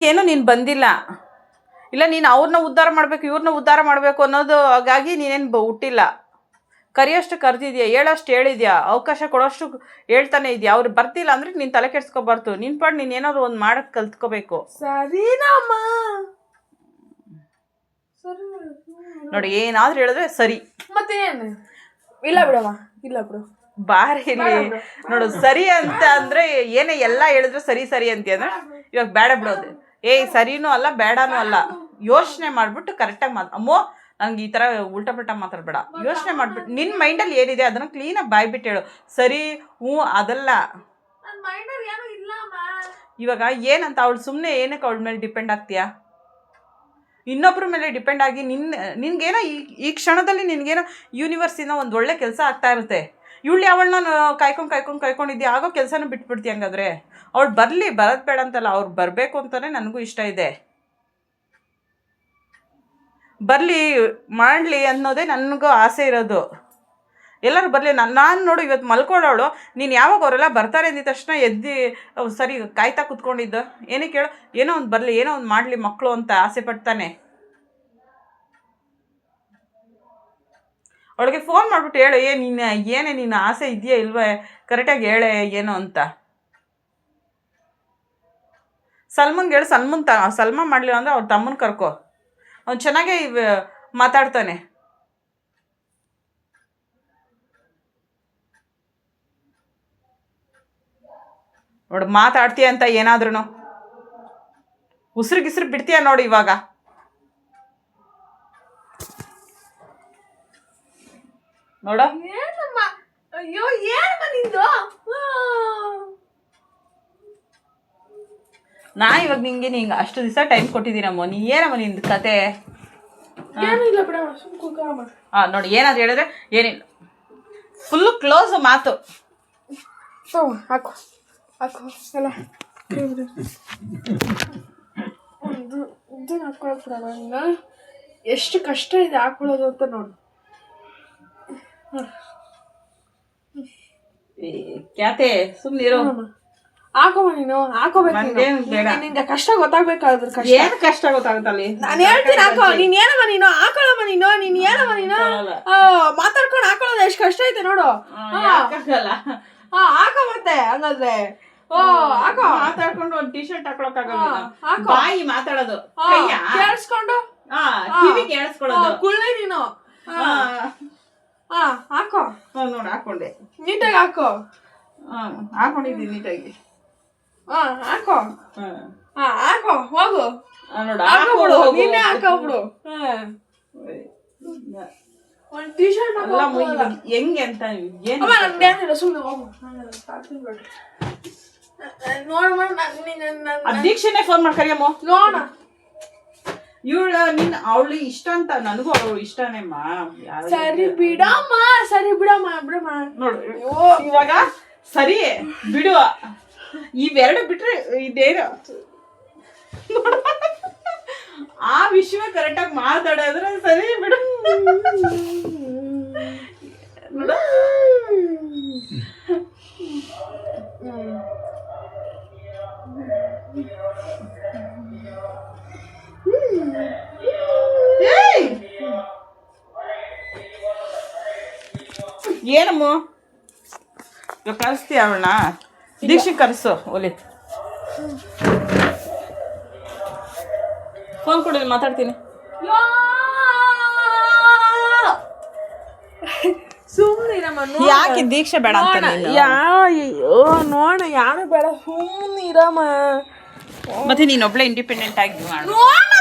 ಏನು ನೀನು ಬಂದಿಲ್ಲ, ಇಲ್ಲ ನೀನು ಅವ್ರನ್ನ ಉದ್ಧಾರ ಮಾಡಬೇಕು ಇವ್ರನ್ನ ಉದ್ಧಾರ ಮಾಡಬೇಕು ಅನ್ನೋದು ಹಾಗಾಗಿ ನೀನೇನು ಹುಟ್ಟಿಲ್ಲ. ಕರಿಯೋಷ್ಟು ಕರೆದಿದ್ಯಾ, ಹೇಳೋಷ್ಟು ಹೇಳಿದ್ಯಾ, ಅವಕಾಶ ಕೊಡೋಷ್ಟು ಹೇಳ್ತಾನೆ ಇದೆಯಾ. ಅವ್ರು ಬರ್ತಿಲ್ಲ ಅಂದರೆ ನೀನು ತಲೆ ಕೆಡ್ಸ್ಕೊಬಾರ್ದು. ನಿನ್ನ ಪಾಡು ನೀನು ಏನಾದ್ರು ಒಂದು ಮಾಡೋಕ್ಕೆ ಕಲ್ತ್ಕೋಬೇಕು. ಸರಿನಮ್ಮ ನೋಡಿ, ಏನಾದರೂ ಹೇಳಿದ್ರೆ ಸರಿ. ಮತ್ತೇನು ಇಲ್ಲ ಬಿಡಮ್ಮ, ಇಲ್ಲ ಬಿಡು ಬಾರಿ ಇಲ್ಲಿ ನೋಡು. ಸರಿ ಅಂತ ಅಂದರೆ ಏನೇ ಎಲ್ಲ ಹೇಳಿದ್ರು ಸರಿ ಸರಿ ಅಂತೀಯ ಅಂದರೆ ಇವಾಗ ಬೇಡ ಬಿಡೋದು. ಸರಿನೂ ಅಲ್ಲ ಬೇಡನೂ ಅಲ್ಲ. ಯೋಚನೆ ಮಾಡಿಬಿಟ್ಟು ಕರೆಕ್ಟಾಗಿ ಅಮ್ಮೋ ನಂಗೆ ಈ ಥರ ಉಲ್ಟಾ ಪಲ್ಟಾ ಮಾತಾಡಬೇಡ. ಯೋಚನೆ ಮಾಡಿಬಿಟ್ಟು ನಿನ್ನ ಮೈಂಡಲ್ಲಿ ಏನಿದೆ ಅದನ್ನು ಕ್ಲೀನಾಗಿ ಬಾಯ್ಬಿಟ್ಟು ಹೇಳು. ಸರಿ ಅದಲ್ಲ. ಇವಾಗ ಏನಂತ ಅವಳು ಸುಮ್ಮನೆ ಏನಕ್ಕೆ ಅವಳ ಮೇಲೆ ಡಿಪೆಂಡ್ ಆಗ್ತೀಯಾ? ಇನ್ನೊಬ್ಬರ ಮೇಲೆ ಡಿಪೆಂಡ್ ಆಗಿ ನಿನ್ಗೇನೋ ಈ ಕ್ಷಣದಲ್ಲಿ ನಿನಗೇನೋ ಯೂನಿವರ್ಸಿಂದ ಒಂದು ಒಳ್ಳೆ ಕೆಲಸ ಆಗ್ತಾ ಇರುತ್ತೆ. ಇವಳು ಅವಳನ್ನ ಕಾಯ್ಕೊಂಡಿದ್ದೆ ಆಗೋ ಕೆಲಸನೂ ಬಿಟ್ಬಿಡ್ತೀಯ. ಹಂಗಾದ್ರೆ ಅವಳು ಬರಲಿ, ಬರೋದು ಬೇಡ ಅಂತಲ್ಲ, ಅವ್ರು ಬರಬೇಕು ಅಂತಲೇ ನನಗೂ ಇಷ್ಟ ಇದೆ. ಬರಲಿ ಮಾಡಲಿ ಅನ್ನೋದೇ ನನಗೂ ಆಸೆ ಇರೋದು. ಎಲ್ಲರೂ ಬರಲಿ. ನಾನು ನೋಡು ಇವತ್ತು ಮಲ್ಕೊಳ್ಳೋಳು, ನೀನು ಯಾವಾಗ ಅವರೆಲ್ಲ ಬರ್ತಾರೆ ಅಂದಿದ ತಕ್ಷಣ ಎದ್ದು ಸರಿ ಕಾಯ್ತಾ ಕೂತ್ಕೊಂಡಿದ್ದು ಏನಕ್ಕೆ ಹೇಳು? ಏನೋ ಒಂದು ಬರಲಿ, ಏನೋ ಒಂದು ಮಾಡಲಿ ಮಕ್ಕಳು ಅಂತ ಆಸೆ ಪಡ್ತಾನೆ. ಅವಳಿಗೆ ಫೋನ್ ಮಾಡಿಬಿಟ್ಟು ಹೇಳು, ಏನೇ ನಿನ್ನ ಆಸೆ ಇದೆಯಾ ಇಲ್ವೇ, ಕರೆಕ್ಟಾಗಿ ಹೇಳೆ ಏನು ಅಂತ. ಸಲ್ಮನ್ಗೆ ಹೇಳು, ಸಲ್ಮಾ ಮಾಡಲಿಲ್ಲ ಅಂದರೆ ಅವ್ರ ತಮ್ಮನ ಕರ್ಕೊ, ಅವ್ನು ಚೆನ್ನಾಗೇ ಮಾತಾಡ್ತಾನೆ. ನೋಡು, ಮಾತಾಡ್ತೀಯ ಅಂತ ಏನಾದ್ರೂ ಉಸಿರು ಬಿಡ್ತೀಯ ನೋಡಿ ಇವಾಗ. ನೋಡ, ಅಯ್ಯೋ ಏನಮ್ಮ ನಿಂದು? ನಾ ಇವಾಗ ನಿಂಗೆ ಅಷ್ಟು ದಿವಸ ಟೈಮ್ ಕೊಟ್ಟಿದ್ದೀನಮ್ಮ. ನೀ ಏನಮ್ಮ ನಿಂದು ಕತೆ? ಏನಿಲ್ಲ ಬಿಡಮ್ಮ, ಸುಮ್ಮನೆ ಕೂತ್ಕೊಳ್ಳಮ್ಮ. ನೋಡಿ, ಏನಾದ್ರು ಹೇಳಿದ್ರೆ ಏನಿಲ್ಲ, ಫುಲ್ಲು ಕ್ಲೋಸ್ ಮಾತು. ಹಾಕು ಎಲ್ಲ ಇದನ್ನ ಹಾಕೊಳಕ್ ಬಿಡಮ್ಮ. ಇನ್ನು ಎಷ್ಟು ಕಷ್ಟ ಇದೆ ಹಾಕೊಳ್ಳೋದು ಅಂತ ನೋಡು. ಕ್ಯಾತೆ ಸುಮ್ಮನಿರೋ. ಹಾಕೋಮ್ಮ, ನೀನು ಹಾಕೋಬೇಕು. ನಿಂಗೆ ಕಷ್ಟ ಗೊತ್ತಾಗ್ಬೇಕಾದ್ರೆ ಕಷ್ಟ ಗೊತ್ತಾಗುತ್ತಲ್ಲಿ. ನಾನು ಹೇಳ್ತೀನಿ ಹಾಕೋ. ನೀನ್ ಏನಮ್ಮ ನೀನು ಹಾಕೊಳ್ಳಮ್ಮ. ನೀನ್ ಏನಮ್ಮ ನೀನು ಮಾತಾಡ್ಕೊಂಡು ಹಾಕೊಳ್ಳೋದು ಎಷ್ಟು ಕಷ್ಟ ಐತೆ ನೋಡು. ಹಾಕೋ ಮತ್ತೆ ಹಂಗಾದ್ರೆ. ಹಾಕೋ. ಮಾತಾಡ್ಕೊಂಡು ಒಂದು ಟೀ ಶರ್ಟ್ ಹಾಕೊಳಕ್ಕಾಗಲ್ಲ. ಬಾಯಿ ಮಾತಾಡೋದು, ಕೇಳಿಸ್ಕೊಂಡು ಕಿವಿ ಕೇಳಿಸ್ಕೊಳ್ಳೋದು. ಕುಳ್ಳಿ ನೀನು. ಹಾಕೋ. ನೋಡು, ಹಾಕೊಂಡೆ ನೀಟಾಗಿ ಹಾಕೋ. ಹಾಕೊಂಡಿದ್ದೀನಿ ನೀಟಾಗಿ. ಹಾಕೋ. ಹಾಕೋ, ಹೋಗು. ನೋಡು, ಹಾಕೋಬಿಡು, ನೀನೇ ಹಾಕೋಬಿಡು. ಒಂದು ಟೀ ಶರ್ಟ್ ಹೆಂಗೆ ಅಂತ ನನ್ಗೇನಿಲ್ಲ, ಸುಮ್ಮನೆ ಹೋಗು. ನೋಡಮ್ಮ, ದೀಕ್ಷೆನೆ ಫೋನ್ ಮಾಡಿ ಕರಿಯಮ್ಮ. ನೋಡ, ಅವಳು ಇಷ್ಟ ಅಂತ ನನಗೂ ಅವಳು ಇಷ್ಟನೇಮ್ಮ. ಸರಿ ಬಿಡಮ್ಮ, ಬಿಡಮ್ಮ. ನೋಡು ಇವಾಗ ಸರಿ ಬಿಡು. ಇವೆರಡು ಬಿಟ್ರೆ ಇದೇನು ಆ ವಿಷಯ ಕರೆಕ್ಟಾಗಿ ಮಾತಾಡಿದ್ರೆ ಸರಿ ಬಿಡು. ನೋಡು, ಏನಮ್ಮ ಇವಾಗ ಕಳಿಸ್ತೀಯ ಅವಳನ್ನ? ದೀಕ್ಷೆ ಕರೆಸು. ಒಲಿ ಫೋನ್ ಕೊಡೋದು, ಮಾತಾಡ್ತೀನಿ. ಸುಮ್ಮನಿರಮ್ಮ. ಯಾಕೆ ದೀಕ್ಷೆ ಬೇಡ ಅಂತ? ನೋಡ, ಯಾರು ಬೇಡ, ಸುಮ್ಮನಿರಮ್ಮ. ಮತ್ತೆ ನೀನೊಬ್ಳೆ ಇಂಡಿಪೆಂಡೆಂಟ್ ಆಗಿ ಮಾಡು. ನೋಡ